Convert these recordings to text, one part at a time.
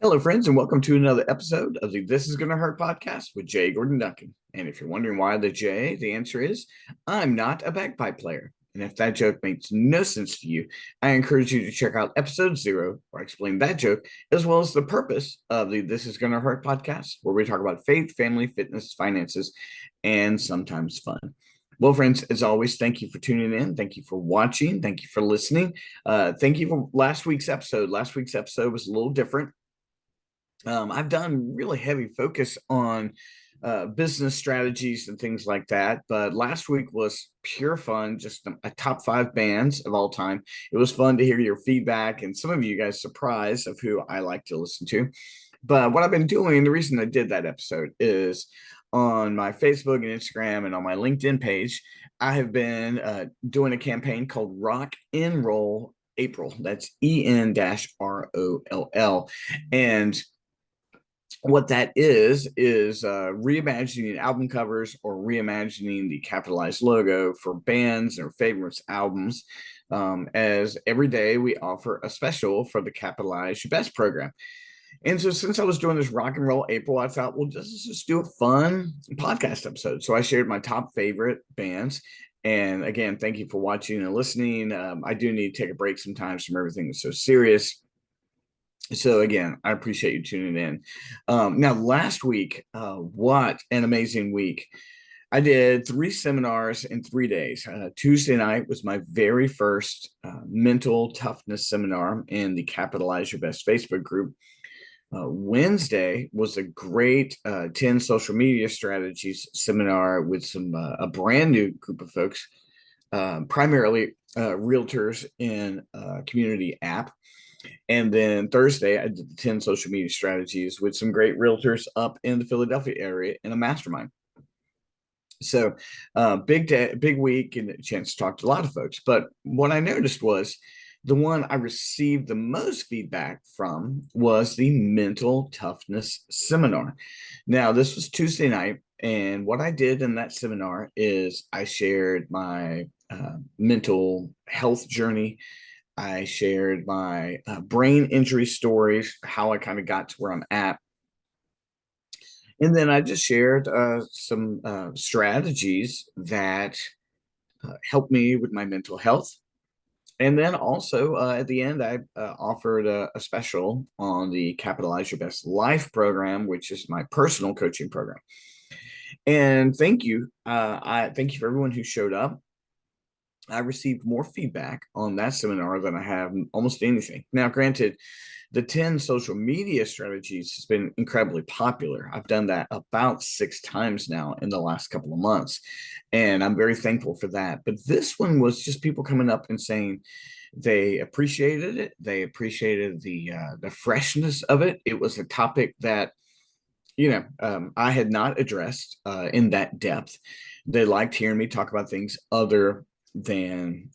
Hello, friends, and welcome to another episode of the This Is Gonna Hurt podcast with Jay Gordon Duncan. And if you're wondering why the J, the answer is I'm not a bagpipe player. And if that joke makes no sense to you, I encourage you to check out episode 0, where I explain that joke, as well as the purpose of the This Is Gonna Hurt podcast, where we talk about faith, family, fitness, finances, and sometimes fun. Well, friends, as always, thank you for tuning in. Thank you for watching. Thank you for listening. Thank you for last week's episode. Last week's episode was a little different. I've done really heavy focus on business strategies and things like that. But last week was pure fun, just a top 5 bands of all time. It was fun to hear your feedback and some of you guys surprised of who I like to listen to. But what I've been doing, the reason I did that episode is on my Facebook and Instagram and on my LinkedIn page, I have been doing a campaign called Rock and Roll April. That's EN-ROLL. And what that is reimagining album covers or reimagining the capitalized logo for bands or favorites albums. As every day we offer a special for the Capitalize Your Best program. And so since I was doing this Rock and Roll April, I thought, well, let's just do a fun podcast episode. So I shared my top favorite bands. And again, thank you for watching and listening. I do need to take a break sometimes from everything that's so serious. So again, I appreciate you tuning in. Now, last week, what an amazing week. I did 3 seminars in 3 days. Tuesday night was my very first mental toughness seminar in the Capitalize Your Best Facebook group. Wednesday was a great 10 social media strategies seminar with a brand new group of folks, primarily realtors in a community app. And then Thursday, I did the 10 social media strategies with some great realtors up in the Philadelphia area in a mastermind. So big day, big week, and a chance to talk to a lot of folks. But what I noticed was the one I received the most feedback from was the mental toughness seminar. Now, this was Tuesday night. And what I did in that seminar is I shared my mental health journey. I shared my brain injury stories, how I kind of got to where I'm at. And then I just shared some strategies that helped me with my mental health. And then also at the end, I offered a special on the Capitalize Your Best Life program, which is my personal coaching program. And thank you. I thank you for everyone who showed up. I received more feedback on that seminar than I have almost anything. Now, granted, the 10 social media strategies has been incredibly popular. I've done that about 6 times now in the last couple of months, and I'm very thankful for that. But this one was just people coming up and saying they appreciated it. They appreciated the freshness of it. It was a topic that I had not addressed in that depth. They liked hearing me talk about things other than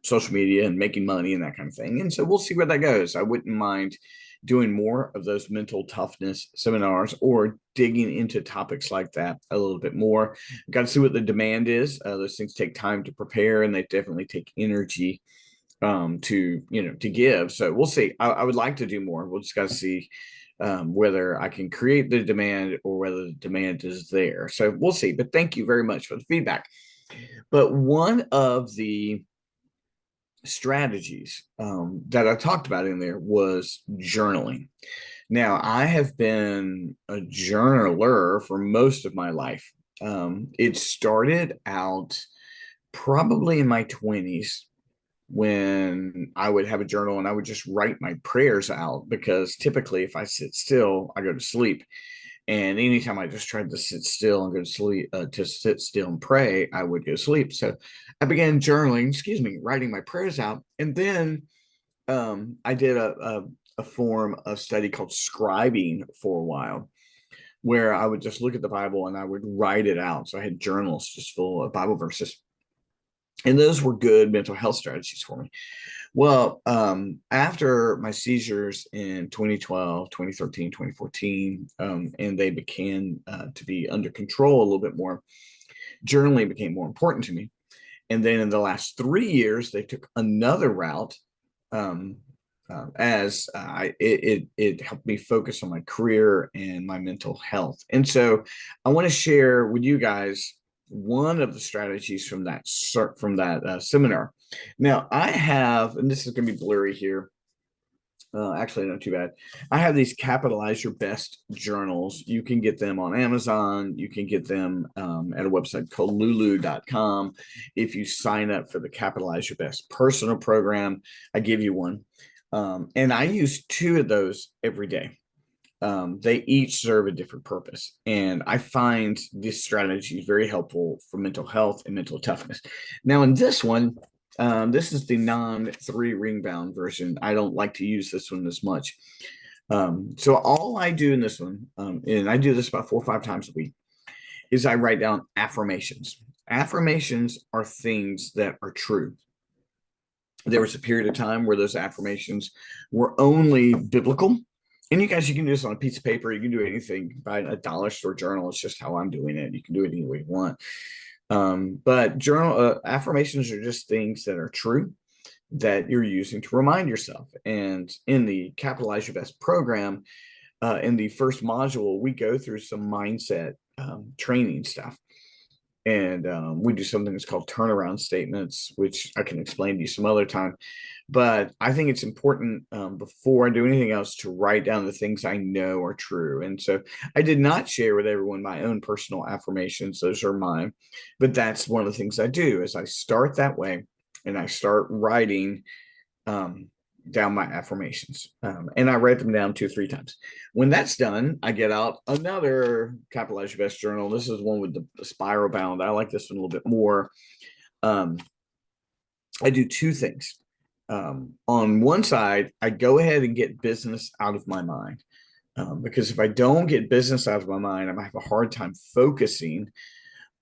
social media and making money and that kind of thing. And so we'll see where that goes. I wouldn't mind doing more of those mental toughness seminars or digging into topics like that a little bit more. Got to see what the demand is. Those things take time to prepare, and they definitely take energy to give. So we'll see. I would like to do more. We'll just got to see whether I can create the demand or whether the demand is there. So we'll see. But thank you very much for the feedback. But one of the strategies that I talked about in there was journaling. Now, I have been a journaler for most of my life. It started out probably in my 20s when I would have a journal and I would just write my prayers out, because typically if I sit still, I go to sleep. And anytime I just tried to sit still and go to sleep, to sit still and pray, I would go to sleep. So I began journaling, writing my prayers out. And then I did a form of study called scribing for a while, where I would just look at the Bible and I would write it out. So I had journals just full of Bible verses. And those were good mental health strategies for me. Well, after my seizures in 2012, 2013, 2014, and they began to be under control a little bit more, journaling became more important to me. And then in the last 3 years, they took another route. as it helped me focus on my career and my mental health. And so I want to share with you guys one of the strategies from that seminar. Now I have, and this is going to be blurry here. Actually, not too bad. I have these Capitalize Your Best journals. You can get them on Amazon. You can get them at a website called lulu.com. If you sign up for the Capitalize Your Best personal program, I give you one. And I use two of those every day. They each serve a different purpose. And I find this strategy very helpful for mental health and mental toughness. Now, in this one, this is the non-3 ring bound version. I don't like to use this one as much. So all I do in this one, and I do this about 4 or 5 times a week, is I write down affirmations. Affirmations are things that are true. There was a period of time where those affirmations were only biblical. And you guys, you can do this on a piece of paper. You can do anything by a dollar store journal. It's just how I'm doing it. You can do it any way you want. But journal affirmations are just things that are true that you're using to remind yourself. And in the Capitalize Your Best program, in the first module, we go through some mindset training stuff. And we do something that's called turnaround statements, which I can explain to you some other time. But I think it's important before I do anything else to write down the things I know are true. And so I did not share with everyone my own personal affirmations. Those are mine. But that's one of the things I do is I start that way and I start writing down my affirmations. And I write them down 2 or 3 times. When that's done, I get out another Capitalize Your Best journal. This is one with the spiral bound. I like this one a little bit more. I do 2 things. On one side, I go ahead and get business out of my mind. Because if I don't get business out of my mind, I might have a hard time focusing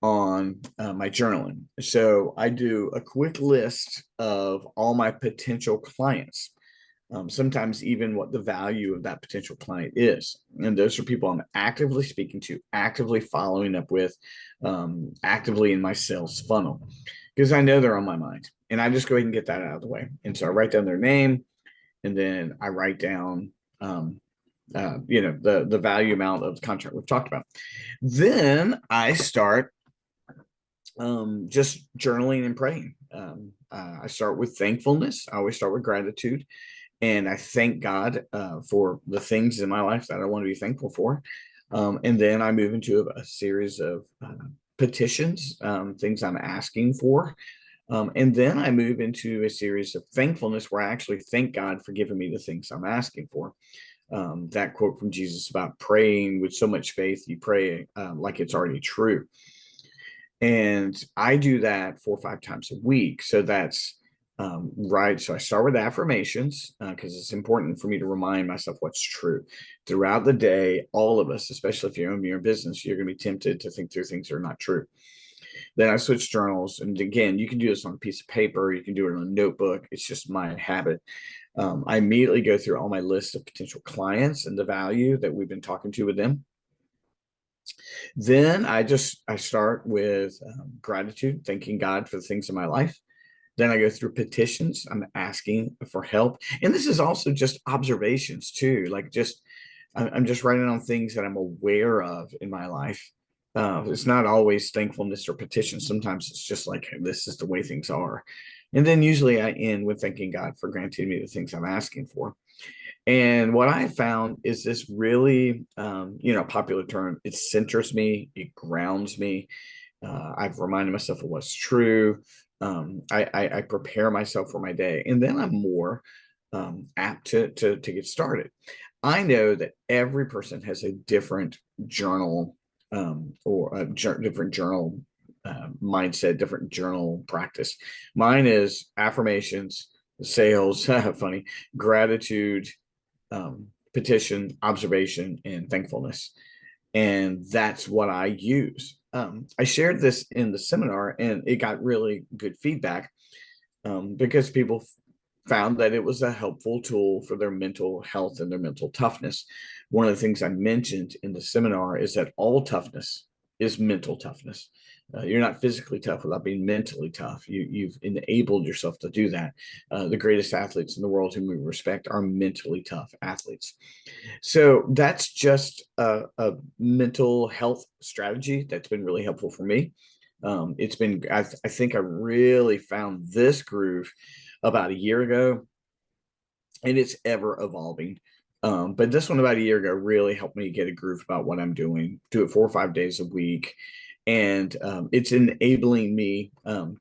on my journaling. So I do a quick list of all my potential clients. Sometimes even what the value of that potential client is. And those are people I'm actively speaking to, actively following up with, actively in my sales funnel, because I know they're on my mind. And I just go ahead and get that out of the way. And so I write down their name, and then I write down the value amount of the contract we've talked about. Then I start just journaling and praying. I start with thankfulness. I always start with gratitude. And I thank God for the things in my life that I want to be thankful for. And then I move into a series of petitions, things I'm asking for. And then I move into a series of thankfulness where I actually thank God for giving me the things I'm asking for. That quote from Jesus about praying with so much faith, you pray like it's already true. And I do that 4 or 5 times a week. So that's right. So I start with affirmations because it's important for me to remind myself what's true throughout the day. All of us, especially if you own your business, you're going to be tempted to think through things that are not true. Then I switch journals. And again, you can do this on a piece of paper. You can do it on a notebook. It's just my habit. I immediately go through all my list of potential clients and the value that we've been talking to with them. Then I start with gratitude, thanking God for the things in my life. Then I go through petitions. I'm asking for help. And this is also just observations too. I'm just writing on things that I'm aware of in my life. It's not always thankfulness or petitions. Sometimes it's just like, this is the way things are. And then usually I end with thanking God for granting me the things I'm asking for. And what I found is this really, popular term, it centers me, it grounds me. I've reminded myself of what's true. I prepare myself for my day, and then I'm more apt to get started. I know that every person has a different journal or a different journal mindset, different journal practice. Mine is affirmations, sales, funny, gratitude, petition, observation, and thankfulness. And that's what I use. I shared this in the seminar and it got really good feedback because people found that it was a helpful tool for their mental health and their mental toughness. One of the things I mentioned in the seminar is that all toughness is mental toughness. You're not physically tough without being mentally tough. You've enabled yourself to do that. The greatest athletes in the world whom we respect are mentally tough athletes. So that's just a mental health strategy that's been really helpful for me. It's been, I think I really found this groove about a year ago, and it's ever evolving. But this one about a year ago really helped me get a groove about what I'm doing. Do it 4 or 5 days a week, and it's enabling me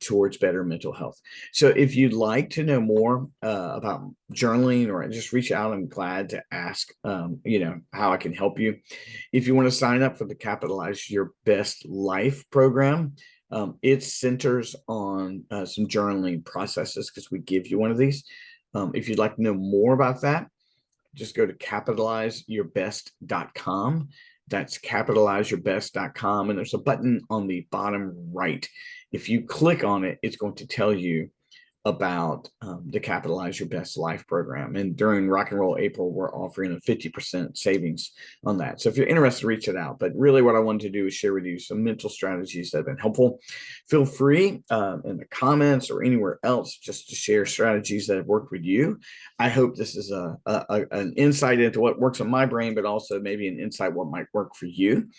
towards better mental health. So if you'd like to know more about journaling, or just reach out, I'm glad to ask. How I can help you. If you want to sign up for the Capitalize Your Best Life program, it centers on some journaling processes because we give you one of these. If you'd like to know more about that, just go to capitalizeyourbest.com. That's capitalizeyourbest.com. And there's a button on the bottom right. If you click on it, it's going to tell you about the Capitalize Your Best Life program. And during Rock and Roll April, we're offering a 50% savings on that. So if you're interested, reach it out. But really, what I wanted to do is share with you some mental strategies that have been helpful. Feel free in the comments or anywhere else just to share strategies that have worked with you. I hope this is an insight into what works on my brain, but also maybe an insight what might work for you.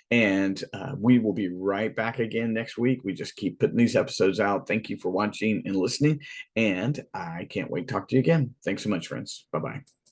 And we will be right back again next week. We just keep putting these episodes out. Thank you for watching and listening. And I can't wait to talk to you again. Thanks so much, friends. Bye-bye.